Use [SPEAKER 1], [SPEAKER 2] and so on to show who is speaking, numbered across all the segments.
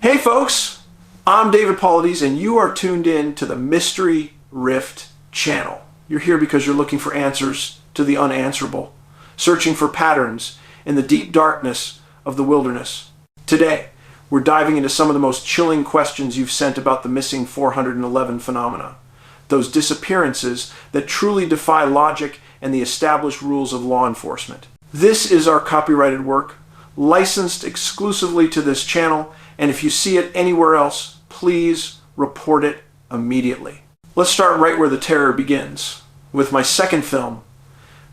[SPEAKER 1] Hey folks, I'm David Paulides and you are tuned in to the Mystery Rift channel. You're here because you're looking for answers to the unanswerable, searching for patterns in the deep darkness of the wilderness. Today, we're diving into some of the most chilling questions you've sent about the missing 411 phenomena, those disappearances that truly defy logic and the established rules of law enforcement. This is our copyrighted work, licensed exclusively to this channel, and if you see it anywhere else, please report it immediately. Let's start right where the terror begins, with my second film,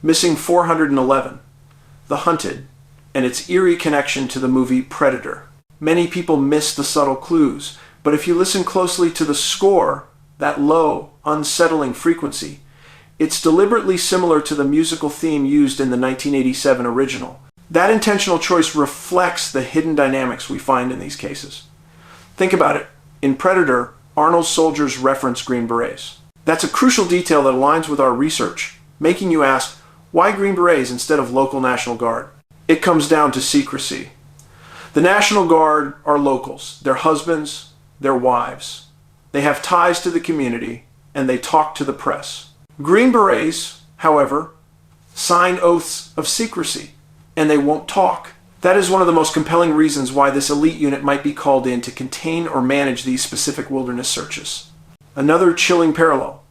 [SPEAKER 1] Missing 411, The Hunted, and its eerie connection to the movie Predator. Many people miss the subtle clues, but if you listen closely to the score, that low, unsettling frequency, it's deliberately similar to the musical theme used in the 1987 original. That intentional choice reflects the hidden dynamics we find in these cases. Think about it. In Predator, Arnold's soldiers reference Green Berets. That's a crucial detail that aligns with our research, making you ask, why Green Berets instead of local National Guard? It comes down to secrecy. The National Guard are locals, their husbands, their wives. They have ties to the community, and they talk to the press. Green Berets, however, sign oaths of secrecy, and they won't talk. That is one of the most compelling reasons why this elite unit might be called in to contain or manage these specific wilderness searches. Another chilling parallel.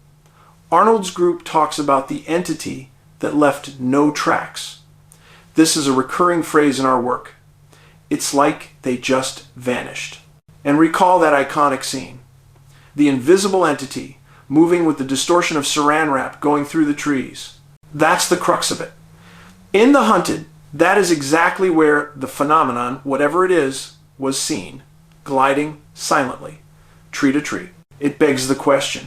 [SPEAKER 1] Arnold's group talks about the entity that left no tracks. This is a recurring phrase in our work. It's like they just vanished. And recall that iconic scene. The invisible entity moving with the distortion of saran wrap going through the trees. That's the crux of it. In The Hunted, that is exactly where the phenomenon, whatever it is, was seen, gliding silently, tree to tree. It begs the question,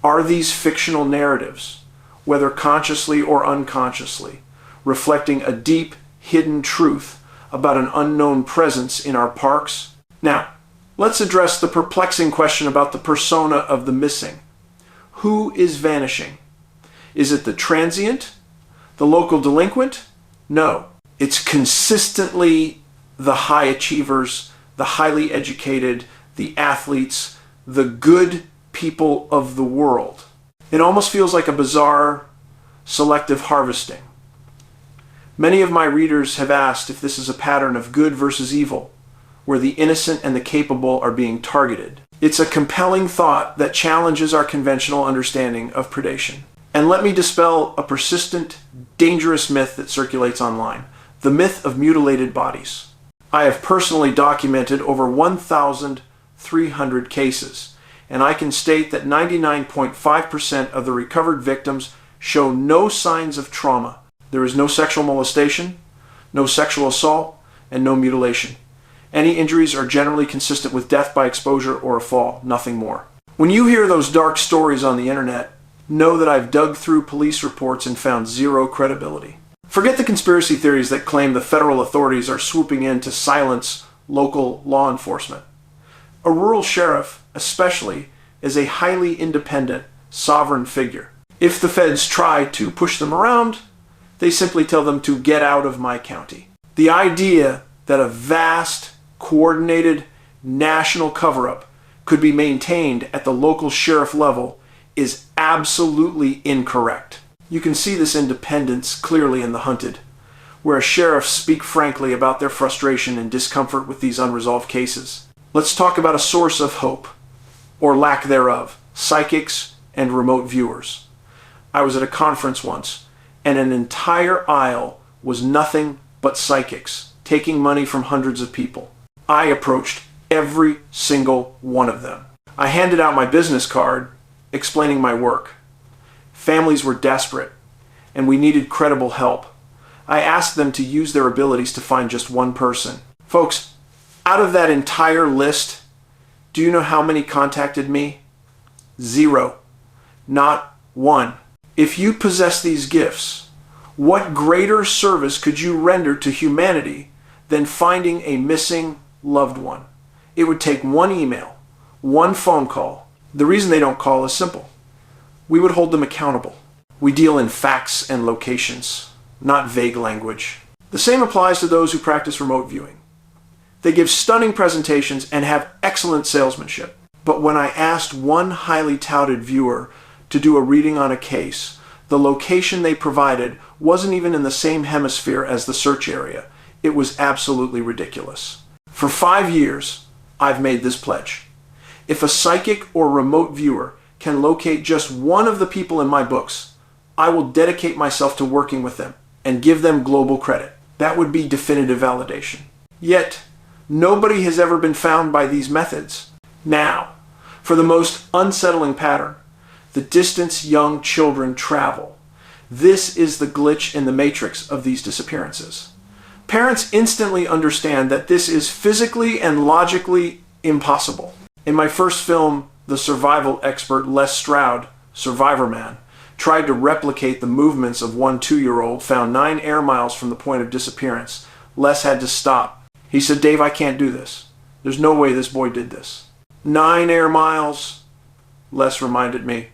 [SPEAKER 1] are these fictional narratives, whether consciously or unconsciously, reflecting a deep, hidden truth about an unknown presence in our parks? Now, let's address the perplexing question about the persona of the missing. Who is vanishing? Is it the transient? The local delinquent? No. It's consistently the high achievers, the highly educated, the athletes, the good people of the world. It almost feels like a bizarre selective harvesting. Many of my readers have asked if this is a pattern of good versus evil, where the innocent and the capable are being targeted. It's a compelling thought that challenges our conventional understanding of predation. And let me dispel a persistent, dangerous myth that circulates online, the myth of mutilated bodies. I have personally documented over 1,300 cases, and I can state that 99.5% of the recovered victims show no signs of trauma. There is no sexual molestation, no sexual assault, and no mutilation. Any injuries are generally consistent with death by exposure or a fall, nothing more. When you hear those dark stories on the internet, know that I've dug through police reports and found zero credibility. Forget the conspiracy theories that claim the federal authorities are swooping in to silence local law enforcement. A rural sheriff, especially, is a highly independent, sovereign figure. If the feds try to push them around, they simply tell them to get out of my county. The idea that a vast, coordinated, national cover-up could be maintained at the local sheriff level is absolutely incorrect. You can see this independence clearly in The Hunted, where sheriffs speak frankly about their frustration and discomfort with these unresolved cases. Let's talk about a source of hope, or lack thereof, psychics and remote viewers. I was at a conference once, and an entire aisle was nothing but psychics, taking money from hundreds of people. I approached every single one of them. I handed out my business card, explaining my work. Families were desperate, and we needed credible help. I asked them to use their abilities to find just one person. Folks, out of that entire list, do you know how many contacted me? 0. Not one. If you possess these gifts, what greater service could you render to humanity than finding a missing loved one? It would take one email, one phone call. The reason they don't call is simple. We would hold them accountable. We deal in facts and locations, not vague language. The same applies to those who practice remote viewing. They give stunning presentations and have excellent salesmanship. But when I asked one highly touted viewer to do a reading on a case, the location they provided wasn't even in the same hemisphere as the search area. It was absolutely ridiculous. For 5 years, I've made this pledge. If a psychic or remote viewer can locate just one of the people in my books, I will dedicate myself to working with them and give them global credit. That would be definitive validation. Yet, nobody has ever been found by these methods. Now, for the most unsettling pattern, the distance young children travel. This is the glitch in the matrix of these disappearances. Parents instantly understand that this is physically and logically impossible. In my first film, the survival expert Les Stroud, Survivor Man, tried to replicate the movements of one 2-year-old found 9 air miles from the point of disappearance. Les had to stop. He said, "Dave, I can't do this. There's no way this boy did this." 9 air miles, Les reminded me,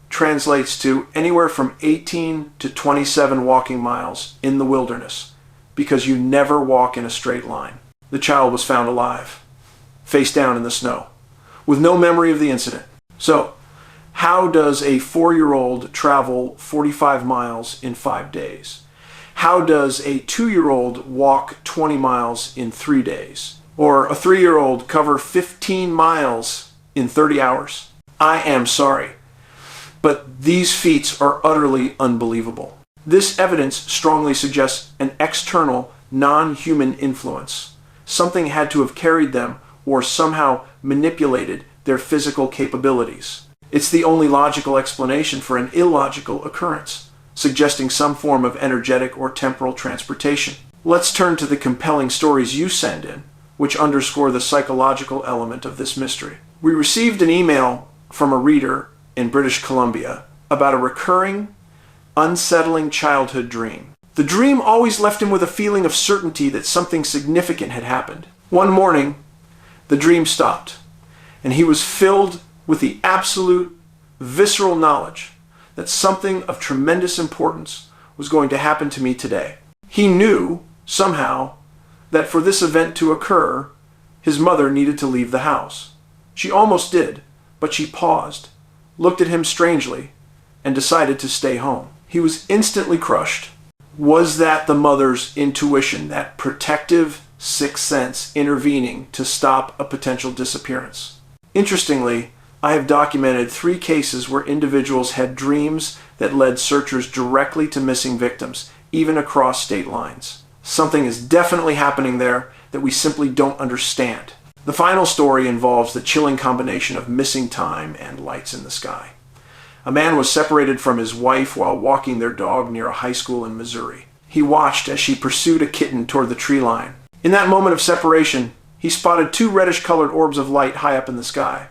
[SPEAKER 1] translates to anywhere from 18 to 27 walking miles in the wilderness, because you never walk in a straight line. The child was found alive, face down in the snow, with no memory of the incident. So, how does a 4-year-old travel 45 miles in 5 days? How does a 2-year-old walk 20 miles in 3 days? Or a 3-year-old cover 15 miles in 30 hours? I am sorry, but these feats are utterly unbelievable. This evidence strongly suggests an external, non-human influence. Something had to have carried them or somehow manipulated their physical capabilities. It's the only logical explanation for an illogical occurrence, suggesting some form of energetic or temporal transportation. Let's turn to the compelling stories you send in, which underscore the psychological element of this mystery. We received an email from a reader in British Columbia about a recurring, unsettling childhood dream. The dream always left him with a feeling of certainty that something significant had happened. One morning, the dream stopped, and he was filled with the absolute, visceral knowledge that something of tremendous importance was going to happen to me today. He knew, somehow, that for this event to occur, his mother needed to leave the house. She almost did, but she paused, looked at him strangely, and decided to stay home. He was instantly crushed. Was that the mother's intuition, that protective sixth sense intervening to stop a potential disappearance? Interestingly, I have documented 3 cases where individuals had dreams that led searchers directly to missing victims, even across state lines. Something is definitely happening there that we simply don't understand. The final story involves the chilling combination of missing time and lights in the sky. A man was separated from his wife while walking their dog near a high school in Missouri. He watched as she pursued a kitten toward the tree line. In that moment of separation, he spotted 2 reddish-colored orbs of light high up in the sky.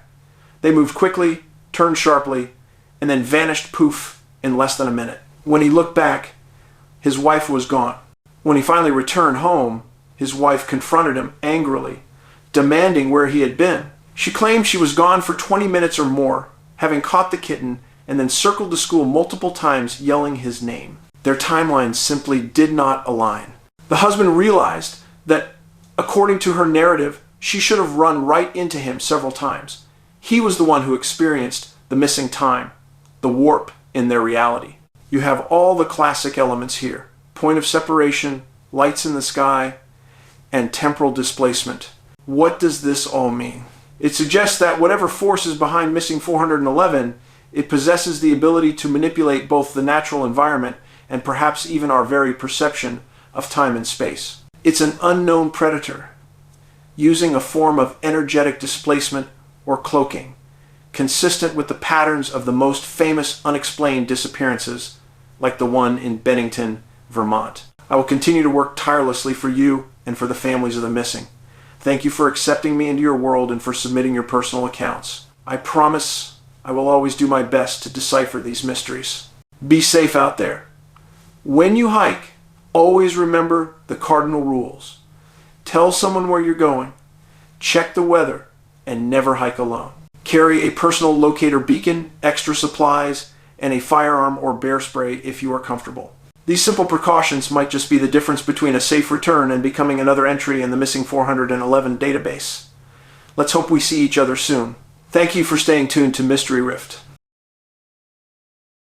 [SPEAKER 1] They moved quickly, turned sharply, and then vanished poof in less than a minute. When he looked back, his wife was gone. When he finally returned home, his wife confronted him angrily, demanding where he had been. She claimed she was gone for 20 minutes or more, having caught the kitten and then circled the school multiple times yelling his name. Their timelines simply did not align. The husband realized that, according to her narrative, she should have run right into him several times. He was the one who experienced the missing time, the warp in their reality. You have all the classic elements here: point of separation, lights in the sky, and temporal displacement. What does this all mean? It suggests that whatever force is behind missing 411, it possesses the ability to manipulate both the natural environment and perhaps even our very perception of time and space. It's an unknown predator, using a form of energetic displacement or cloaking, consistent with the patterns of the most famous unexplained disappearances, like the one in Bennington, Vermont. I will continue to work tirelessly for you and for the families of the missing. Thank you for accepting me into your world and for submitting your personal accounts. I promise I will always do my best to decipher these mysteries. Be safe out there. When you hike, always remember the cardinal rules. Tell someone where you're going, check the weather, and never hike alone. Carry a personal locator beacon, extra supplies, and a firearm or bear spray if you are comfortable. These simple precautions might just be the difference between a safe return and becoming another entry in the missing 411 database. Let's hope we see each other soon. Thank you for staying tuned to Mystery Rift.